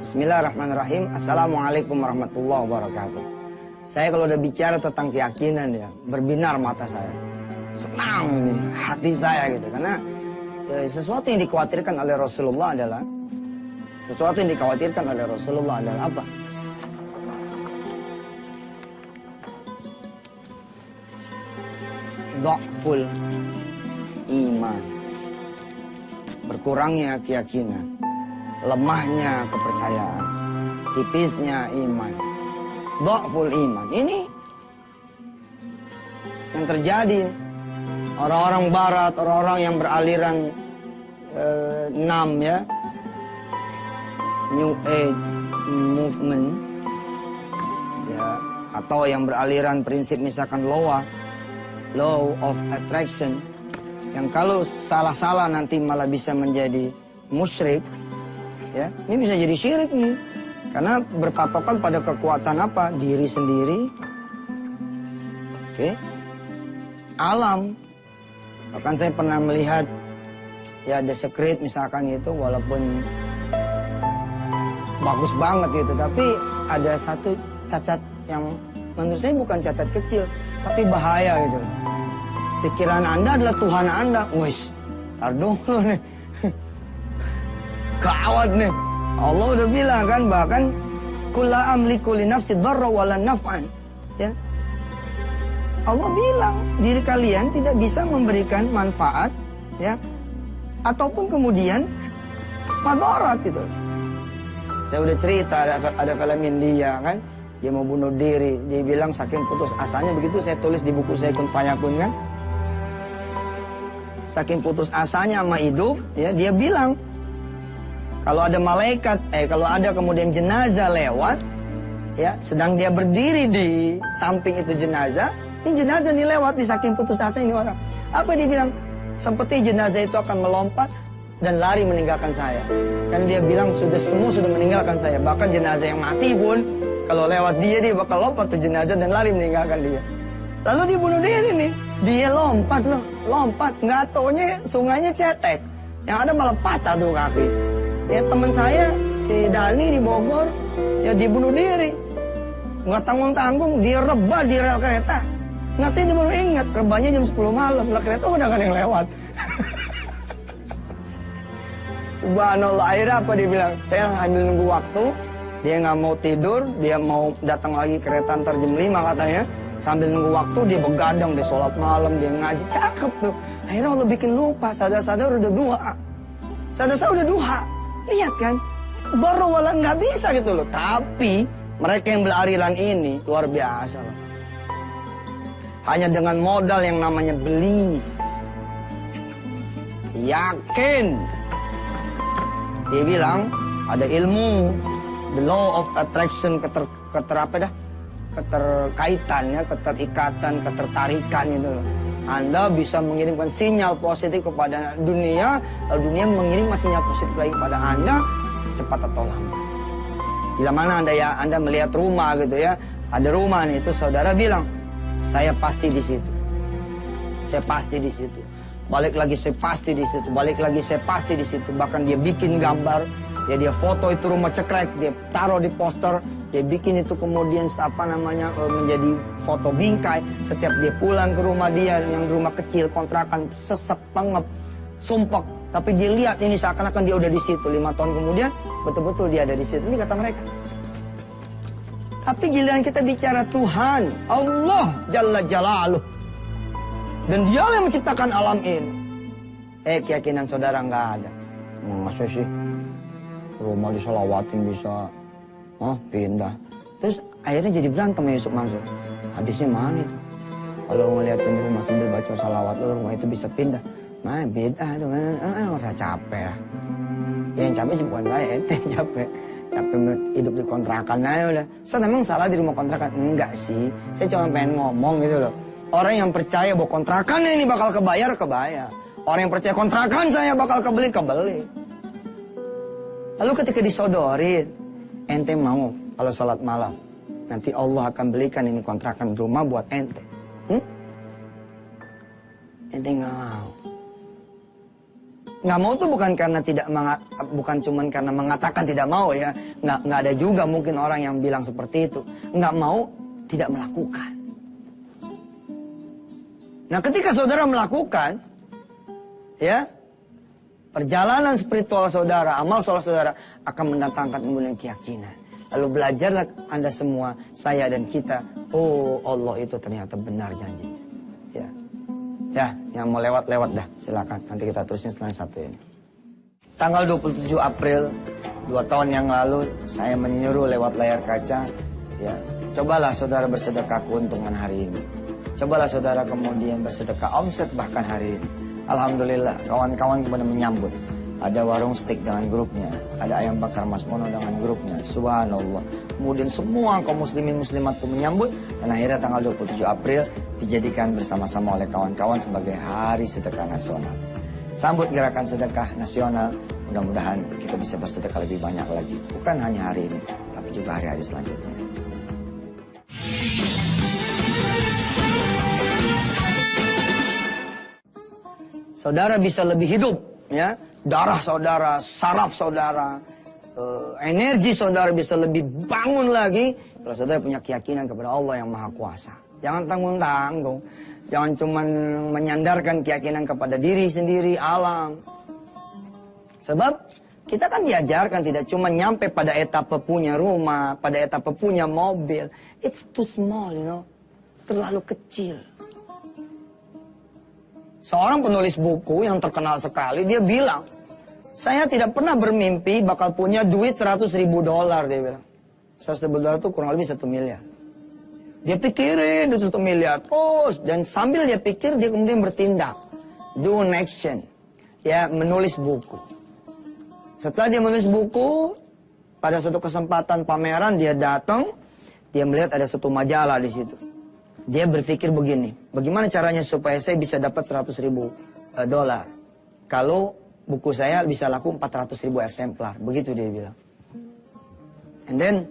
Bismillahirrahmanirrahim. Assalamualaikum warahmatullahi wabarakatuh. Saya kalau udah bicara tentang keyakinan ya, berbinar mata saya. Senang ini hati saya gitu. Karena sesuatu yang dikhawatirkan oleh Rasulullah adalah apa? Dha'ful iman. Berkurangnya keyakinan, lemahnya kepercayaan, tipisnya iman, dha'ful iman. Ini yang terjadi. Orang-orang barat, orang-orang yang beraliran NAM ya, New Age Movement ya, atau yang beraliran prinsip misalkan Law of Attraction, yang kalau salah-salah nanti malah bisa menjadi musyrik. Ya, ini bisa jadi syirik nih. Karena berpatokan pada kekuatan apa? Diri sendiri. Oke. Alam. Bahkan saya pernah melihat ya The Secret misalkan gitu, walaupun bagus banget gitu, tapi ada satu cacat yang menurut saya bukan cacat kecil, tapi bahaya gitu. Pikiran Anda adalah Tuhan Anda. Wis, tar dulu nih. Gawat nih. Allah udah bilang kan, bahkan kulla amliku li nafsi dharra wala naf'an. Ya. Allah bilang diri kalian tidak bisa memberikan manfaat ya, ataupun kemudian madarat gitu. Saya udah cerita ada film India kan, dia mau bunuh diri, dia bilang saking putus asanya, begitu saya tulis di buku saya Kun Fayakun kan. Saking putus asanya sama hidup, ya dia bilang kalau ada malaikat, kalau ada kemudian jenazah lewat, ya sedang dia berdiri di samping itu jenazah, ini jenazah nih lewat, di saking putus asa ini orang. Apa dia bilang? Seperti jenazah itu akan melompat dan lari meninggalkan saya. Kan dia bilang semua sudah meninggalkan saya. Bahkan jenazah yang mati pun kalau lewat dia bakal lompat ke jenazah dan lari meninggalkan dia. Lalu dia bunuh diri nih. Dia lompat loh, lompat. Nggak taunya sungainya cetek. Yang ada malah patah tuh kaki. Ya teman saya, si Dani di Bogor, ya dia bunuh diri. Nggak tanggung-tanggung, dia rebah di rel kereta. Nggak tahu dia baru ingat, rebahnya jam 10 malam. Lah kereta udah nggak ada yang lewat. Subhanallah, akhirnya apa dia bilang? Saya sambil nunggu waktu, dia nggak mau tidur, dia mau datang lagi kereta ntar jam 5 katanya. Sambil nunggu waktu dia begadang, dia sholat malam, dia ngaji, cakep tuh. Akhirnya Allah bikin lupa, sadar-sadar udah duha. Sadar-sadar udah duha. Lihat kan, darwalan nggak bisa gitu loh. Tapi mereka yang beraliran ini luar biasa loh. Hanya dengan modal yang namanya belief, yakin. Dia bilang ada ilmu, the law of attraction, keterkaitannya, keterikatan, ketertarikan itu loh. Anda bisa mengirimkan sinyal positif kepada dunia, lalu dunia mengirim sinyal positif lagi kepada Anda, cepat atau lambat. Bila mana Anda melihat rumah gitu ya, ada rumah nih, itu saudara bilang, saya pasti di situ. Saya pasti di situ. Balik lagi saya pasti di situ. Balik lagi saya pasti di situ. Bahkan dia bikin gambar, ya dia foto itu rumah cekrek, dia taruh di poster, dia bikin itu kemudian menjadi foto bingkai. Setiap dia pulang ke rumah dia yang rumah kecil kontrakan, sesek pengep, sumpek, tapi dia lihat ini seakan-akan dia udah di situ. 5 tahun kemudian betul-betul dia ada di situ. Ini kata mereka. Tapi giliran kita bicara Tuhan, Allah Jalla Jalaluh, dan Dialah yang menciptakan alam ini. Keyakinan saudara nggak ada. Masa sih rumah disolawatin bisa pindah? Terus akhirnya jadi berantem ya Yusuf Mansur. Hadisnya mana itu? Kalau ngeliatin rumah sambil baca salawat, rumah itu bisa pindah. Nah beda tuh, udah capek lah. Yang capek sih bukan saya, ente capek hidup di kontrakan aja udah. Saya memang salah di rumah kontrakan? Enggak sih, saya cuma pengen ngomong gitu loh. Orang yang percaya bahwa kontrakannya ini bakal kebayar. Orang yang percaya kontrakan saya bakal kebeli. Lalu ketika disodorin, ente mau kalau sholat malam, nanti Allah akan belikan ini kontrakan rumah buat ente. Ente nggak mau. Nggak mau tuh bukan karena bukan cuman karena mengatakan tidak mau ya. Nggak ada juga mungkin orang yang bilang seperti itu. Nggak mau, tidak melakukan. Nah, ketika saudara melakukan, ya, perjalanan spiritual saudara, amal soleh saudara akan mendatangkan kemudian keyakinan. Lalu belajarlah Anda semua, saya dan kita, oh Allah itu ternyata benar janjinya. Ya. Ya, yang mau lewat-lewat dah, silakan. Nanti kita terusin setelah satu ini. Tanggal 27 April 2 tahun yang lalu, saya menyuruh lewat layar kaca, ya, cobalah saudara bersedekah keuntungan hari ini. Cobalah saudara kemudian bersedekah omset bahkan hari ini. Alhamdulillah, kawan-kawan kemudian menyambut. Ada warung steak dengan grupnya, ada ayam bakar Mas Mono dengan grupnya. Subhanallah. Kemudian semua kaum muslimin muslimat pun menyambut, dan akhirnya tanggal 27 April dijadikan bersama-sama oleh kawan-kawan sebagai Hari Sedekah Nasional. Sambut gerakan sedekah nasional, mudah-mudahan kita bisa bersedekah lebih banyak lagi. Bukan hanya hari ini, tapi juga hari-hari selanjutnya. Saudara bisa lebih hidup, ya. Darah saudara, saraf saudara, energi saudara bisa lebih bangun lagi kalau saudara punya keyakinan kepada Allah yang Maha Kuasa. Jangan tanggung-tanggung, jangan cuma menyandarkan keyakinan kepada diri sendiri, alam. Sebab kita kan diajarkan tidak cuma nyampe pada etapa punya rumah, pada etapa punya mobil. It's too small, you know, terlalu kecil. Seorang penulis buku yang terkenal sekali, dia bilang, saya tidak pernah bermimpi bakal punya duit $100.000, dia bilang. $100.000 itu kurang lebih 1 miliar. Dia pikirin itu 1 miliar terus, dan sambil dia pikir, dia kemudian bertindak. Do an action. Dia menulis buku. Setelah dia menulis buku, pada suatu kesempatan pameran dia datang, dia melihat ada satu majalah di situ. Dia berpikir begini, bagaimana caranya supaya saya bisa dapat $100.000 kalau buku saya bisa laku 400.000 eksemplar, begitu dia bilang. And then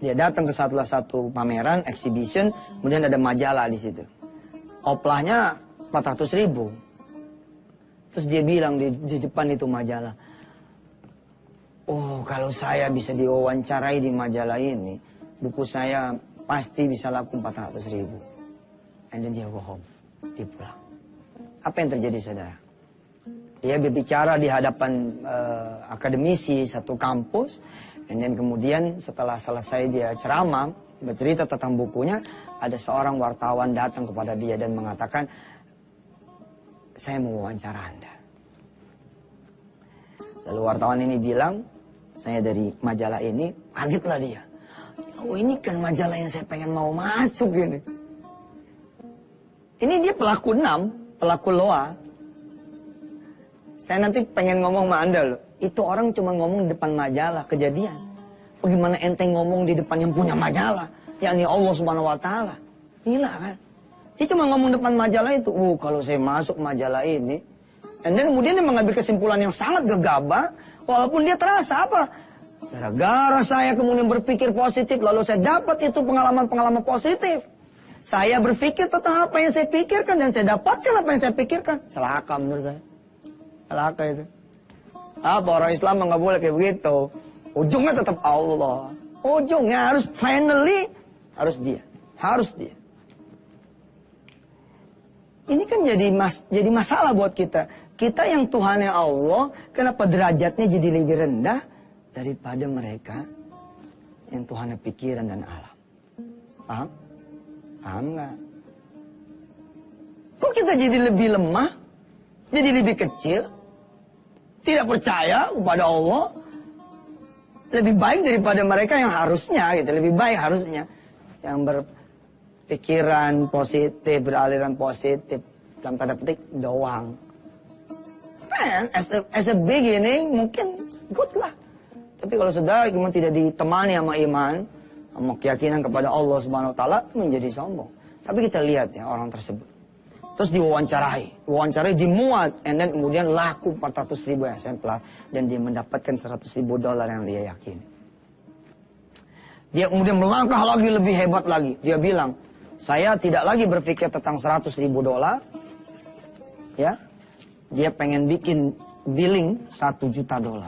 dia datang ke salah satu pameran, exhibition, kemudian ada majalah di situ. Oplahnya 400.000. Terus dia bilang di depan itu majalah, oh kalau saya bisa diwawancarai di majalah ini, buku saya pasti bisa laku 400.000. And then dia go home. Dia pulang. Apa yang terjadi saudara? Dia berbicara di hadapan akademisi satu kampus. And then kemudian setelah selesai dia ceramah, bercerita tentang bukunya, ada seorang wartawan datang kepada dia dan mengatakan, saya mau wawancara Anda. Lalu wartawan ini bilang, saya dari majalah ini, kagetlah dia. Oh ini kan majalah yang saya pengen mau masuk ini. Ini dia pelaku 6, pelaku loa. Saya nanti pengen ngomong sama Anda loh. Itu orang cuma ngomong di depan majalah, kejadian. Bagaimana ente ngomong di depan yang punya majalah, yakni Allah Subhanahu Wa Taala. Gila kan? Dia cuma ngomong depan majalah itu. Kalau saya masuk majalah ini. Dan kemudian dia mengambil kesimpulan yang sangat gegabah. Walaupun dia terasa apa? Gara-gara saya kemudian berpikir positif, lalu saya dapat itu pengalaman-pengalaman positif. Saya berpikir tentang apa yang saya pikirkan, dan saya dapatkan apa yang saya pikirkan. Celaka menurut saya. Celaka itu. Apa orang Islam nggak boleh kayak begitu. Ujungnya tetap Allah. Ujungnya harus finally, harus dia. Harus dia. Ini kan jadi masalah buat kita. Kita yang Tuhannya Allah, kenapa derajatnya jadi lebih rendah daripada mereka yang Tuhannya pikiran dan alam. Paham? Paham nggak? Kok kita jadi lebih lemah? Jadi lebih kecil? Tidak percaya kepada Allah? Lebih baik daripada mereka yang harusnya gitu. Lebih baik harusnya. Yang berpikiran positif, beraliran positif. Dalam tanda petik doang. Man, as a beginning mungkin good lah. Tapi kalau saudara kemudian tidak ditemani sama iman, sama keyakinan kepada Allah Subhanahu Wa Taala, menjadi sombong. Tapi kita lihat ya orang tersebut. Terus diwawancarai dimuat, and then kemudian laku 400.000 eksemplar, dan dia mendapatkan $100.000 yang dia yakini. Dia kemudian melangkah lagi lebih hebat lagi. Dia bilang, saya tidak lagi berpikir tentang $100.000, ya, dia pengen bikin billing $1 juta. $1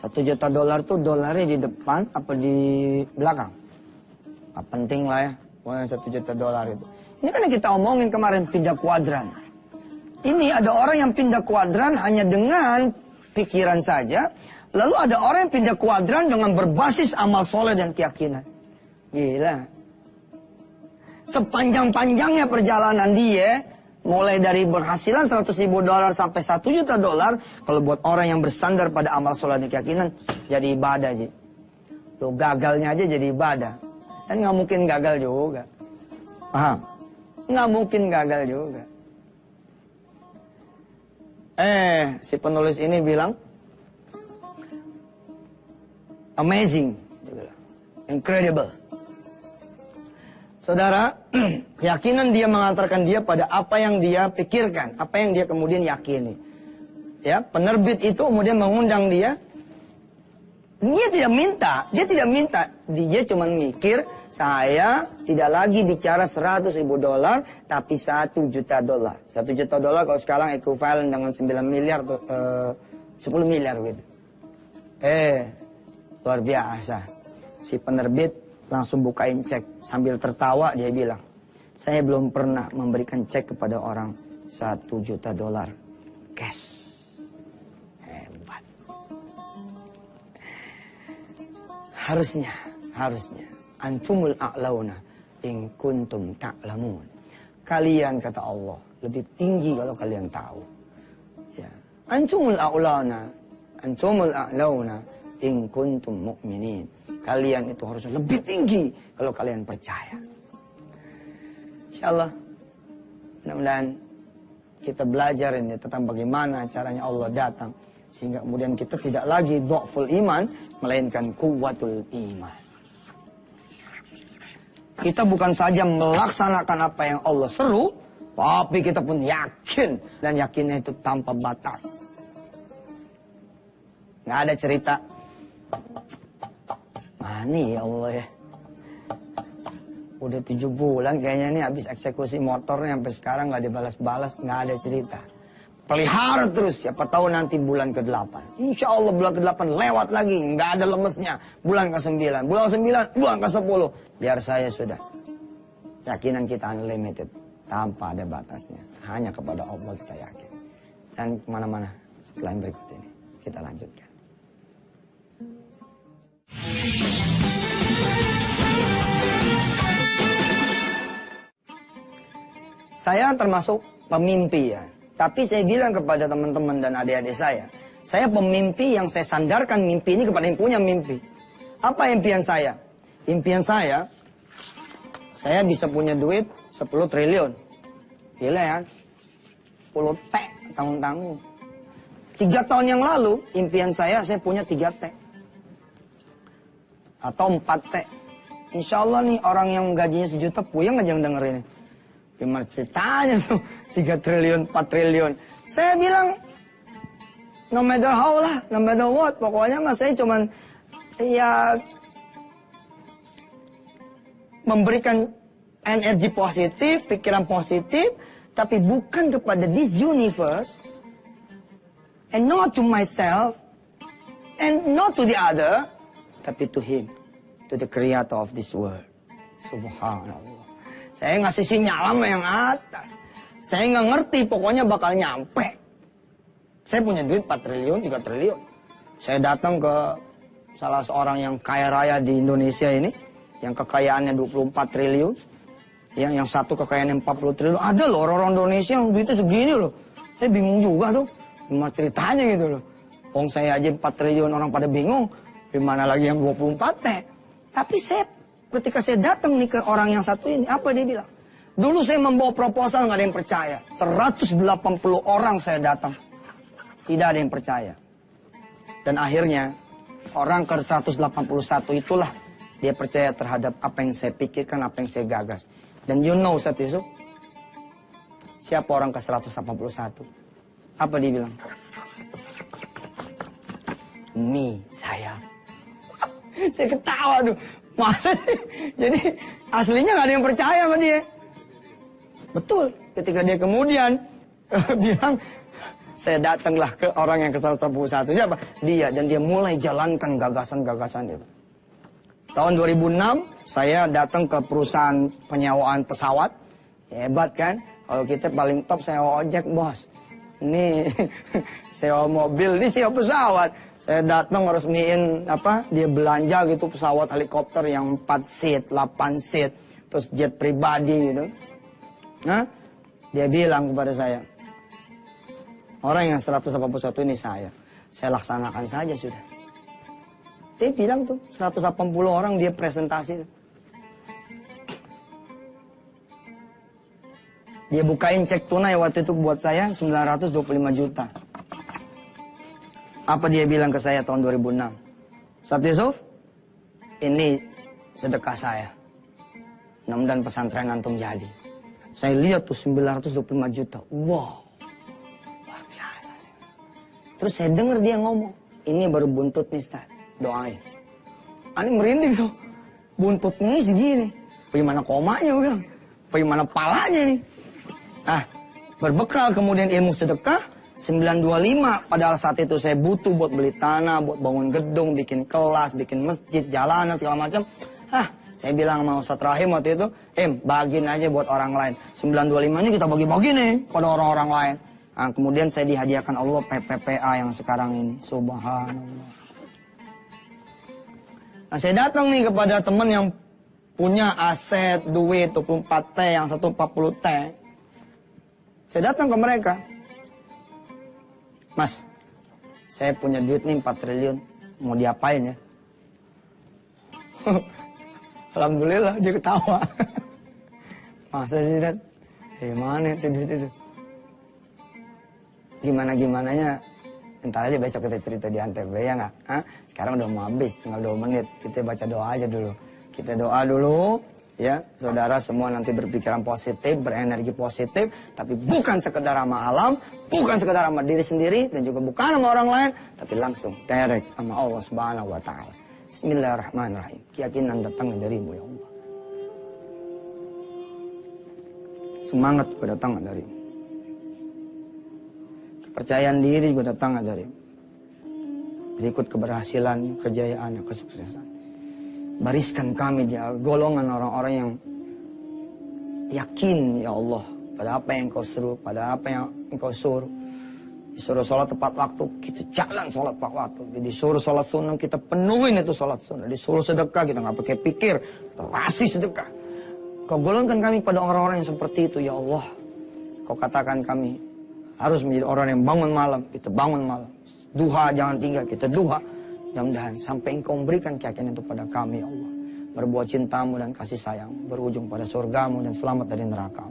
juta tuh dolarnya di depan apa di belakang? Nah, penting lah ya, pokoknya $1 juta itu. Ini kan yang kita omongin kemarin, pindah kuadran. Ini ada orang yang pindah kuadran hanya dengan pikiran saja. Lalu ada orang yang pindah kuadran dengan berbasis amal soleh dan keyakinan. Gila. Sepanjang-panjangnya perjalanan dia, mulai dari berhasilan $100.000 sampai $1 juta, kalau buat orang yang bersandar pada amal soleh dan keyakinan, jadi ibadah aja. Lo gagalnya aja jadi ibadah. Kan nggak mungkin gagal juga. Paham? Nggak mungkin gagal juga. Si penulis ini bilang, amazing, incredible. Saudara, keyakinan dia mengantarkan dia pada apa yang dia pikirkan, apa yang dia kemudian yakini. Ya, penerbit itu kemudian mengundang dia. Dia tidak minta, dia cuma mikir, saya tidak lagi bicara $100.000, tapi $1 juta. $1 juta kalau sekarang ekuivalen dengan 9 miliar, 10 miliar gitu. Luar biasa. Si penerbit langsung bukain cek. Sambil tertawa dia bilang, saya belum pernah memberikan cek kepada orang $1 juta cash. Hebat. Harusnya. Antumul a'launa in kuntum ta'lamun. Kalian, kata Allah, lebih tinggi kalau kalian tahu. Ya. Antumul a'launa in kuntum mu'minin. Kalian itu harusnya lebih tinggi kalau kalian percaya. Insyaallah, mudah-mudahan kita belajar ini tentang bagaimana caranya Allah datang, sehingga kemudian kita tidak lagi dhaful iman, melainkan kuwatul iman. Kita bukan saja melaksanakan apa yang Allah seru, tapi kita pun yakin, dan yakinnya itu tanpa batas. Nggak ada cerita, nih ya Allah ya, udah 7 bulan kayaknya nih habis eksekusi motornya sampai sekarang nggak dibalas-balas, nggak ada cerita. Pelihara terus, siapa tahu nanti bulan ke-8. Insya Allah bulan ke-8 lewat lagi, nggak ada lemesnya. Bulan ke-9, bulan ke-10, biar saya sudah. Yakinan kita unlimited, tanpa ada batasnya. Hanya kepada Allah kita yakin. Dan kemana-mana setelah yang berikut ini, kita lanjutkan. Saya termasuk pemimpi ya. Tapi saya bilang kepada teman-teman dan adik-adik saya pemimpi yang saya sandarkan mimpi ini kepada yang punya mimpi. Apa impian saya? Impian saya bisa punya duit 10 triliun. Gila ya, 10 T tanggung-tanggung. 3 tahun yang lalu, impian saya punya 3 T. Atau 4 T. Insya Allah nih orang yang gajinya 1 juta, puyeng aja yang dengerin ini. Gimana ceritanya tuh 3 triliun, 4 triliun. Saya bilang, no matter how lah, no matter what. Pokoknya mas saya cuman ya memberikan energi positif, pikiran positif, tapi bukan kepada this universe, and not to myself, and not to the other, tapi to him, to the creator of this world. Subhanallah. Saya ngasih sinyal sama yang atas. Saya nggak ngerti, pokoknya bakal nyampe. Saya punya duit 4 triliun, 3 triliun. Saya datang ke salah seorang yang kaya raya di Indonesia ini, yang kekayaannya 24 triliun, yang satu kekayaannya 40 triliun. Ada loh orang-orang Indonesia yang duitnya segini loh. Saya bingung juga tuh, gimana ceritanya gitu loh. Wong saya aja 4 triliun, orang pada bingung, gimana lagi yang 24 teh. Tapi ketika saya datang nih ke orang yang satu ini, apa dia bilang? Dulu saya membawa proposal, nggak ada yang percaya. 180 orang saya datang, tidak ada yang percaya. Dan akhirnya, orang ke 181 itulah, dia percaya terhadap apa yang saya pikirkan, apa yang saya gagas. Dan you know, Ustaz Yusuf, siapa orang ke 181? Apa dia bilang? Saya. Saya ketawa tuh. Masa sih? Jadi aslinya nggak ada yang percaya sama dia. Betul. Ketika dia kemudian bilang, saya datanglah ke orang yang ke-111. Siapa? Dia. Dan dia mulai jalankan gagasan-gagasan itu. Tahun 2006, saya datang ke perusahaan penyewaan pesawat. Hebat kan? Kalau kita paling top sewa ojek, bos. Ini sewa mobil, ini sewa pesawat. Saya datang resmiin dia belanja gitu pesawat helikopter yang 4 seat, 8 seat, terus jet pribadi gitu. Nah, dia bilang kepada saya, orang yang 181 ini saya laksanakan saja sudah. Dia bilang tuh 180 orang dia presentasi. Dia bukain cek tunai waktu itu buat saya 925 juta. Apa dia bilang ke saya tahun 2006? Ustaz Yusuf, ini sedekah saya. Mudah-mudahan pesantren antum jadi. Saya lihat tuh 925 juta. Wow, luar biasa. Terus saya dengar dia ngomong, ini baru buntut nih Ustaz, doain. Ini merinding tuh, buntutnya segini. Bagaimana komanya bilang? Bagaimana palanya nih? Nah, berbekal kemudian ilmu sedekah, 925 padahal saat itu saya butuh buat beli tanah, buat bangun gedung, bikin kelas, bikin masjid, jalanan, segala macam. Saya bilang sama Ustaz Rahim waktu itu, bagiin aja buat orang lain. 925 ini kita bagi-bagi nih pada orang-orang lain. Nah, kemudian saya dihadiahkan Allah PPPA yang sekarang ini. Subhanallah. Nah, saya datang nih kepada teman yang punya aset, duit, 24T, yang satu 40T. Saya datang ke mereka. Mas, saya punya duit nih 4 triliun. Mau diapain ya? Alhamdulillah dia ketawa. Masa sih, Dad? Dari mana itu duit itu? Gimana-gimananya, entar aja besok kita cerita di Antv, ya nggak? Sekarang udah mau habis, tinggal 2 menit. Kita baca doa aja dulu. Kita doa dulu. Ya, saudara semua nanti berpikiran positif, berenergi positif, tapi bukan sekedar sama alam, bukan sekedar sama diri sendiri, dan juga bukan sama orang lain, tapi langsung direct sama Allah Subhanahu wa Ta'ala. Bismillahirrahmanirrahim. Keyakinan datang darimu ya Allah. Semangat juga datang darimu. Kepercayaan diri juga datang darimu. Berikut keberhasilan, kejayaan, kesuksesan. Bariskan kami di golongan orang-orang yang yakin ya Allah pada apa yang Engkau seru, pada apa yang Engkau suruh. Disuruh sholat tepat waktu, kita jalan sholat tepat waktu. Disuruh sholat sunnah, kita penuhin itu sholat sunnah. Disuruh sedekah, kita nggak pakai pikir, kita kasih sedekah. Kau golongkan kami pada orang-orang yang seperti itu ya Allah. Kau katakan kami harus menjadi orang yang bangun malam, kita bangun malam. Duha jangan tinggal, kita duha. Mudah-mudahan sampai Engkau memberikan keyakinan itu pada kami ya Allah. Berbuat cintamu dan kasih sayang, berujung pada surgamu dan selamat dari neraka.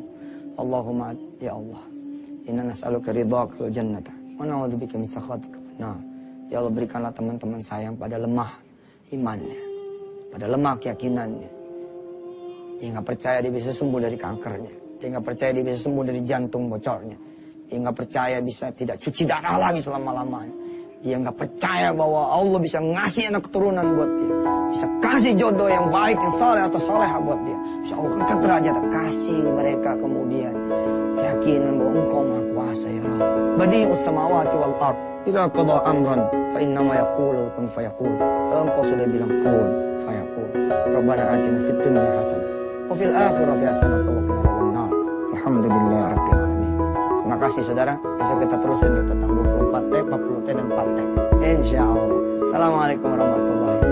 Allahumma ya Allah, inna nas'aluka ridhaka wal jannata wa na'udzubika min sakhatika wan nar. Ya Allah, berikanlah teman-teman saya yang pada lemah imannya, pada lemah keyakinannya. Dia nggak percaya dia bisa sembuh dari kankernya, dia nggak percaya dia bisa sembuh dari jantung bocornya, dia nggak percaya bisa tidak cuci darah lagi selama-lamanya. Dia nggak percaya bahwa Allah bisa ngasih anak keturunan buat dia, bisa kasih jodoh yang baik, yang saleh atau salehah buat dia. Bisa Allah angkat derajat, kasih mereka kemudian keyakinan bahwa Engkau Maha Kuasa ya Rabb. Badi'us samawati wal ard, idza qada amran fa innama yaqulu kun fayakun. Kalau Engkau sudah bilang kun fayakun. Rabbana atina fid dunya hasanah wa fil akhirati hasanah wa qina adzabannar. Alhamdulillahirabbil alamin. Terima kasih saudara. Besok kita terusin tentang 24T, 40T dan 4T. Insya Allah. Assalamualaikum warahmatullahi wabarakatuh.